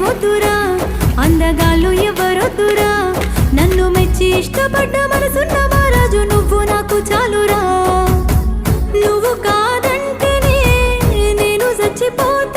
వద్దురా, అందగాళ్ళు ఎవరొద్దురా, నన్ను మెచ్చి ఇష్టపడ్డ మనసున్న మహారాజు నువ్వు నాకు చాలురా. నువ్వు కాదంటేనే నేను చచ్చిపోతా.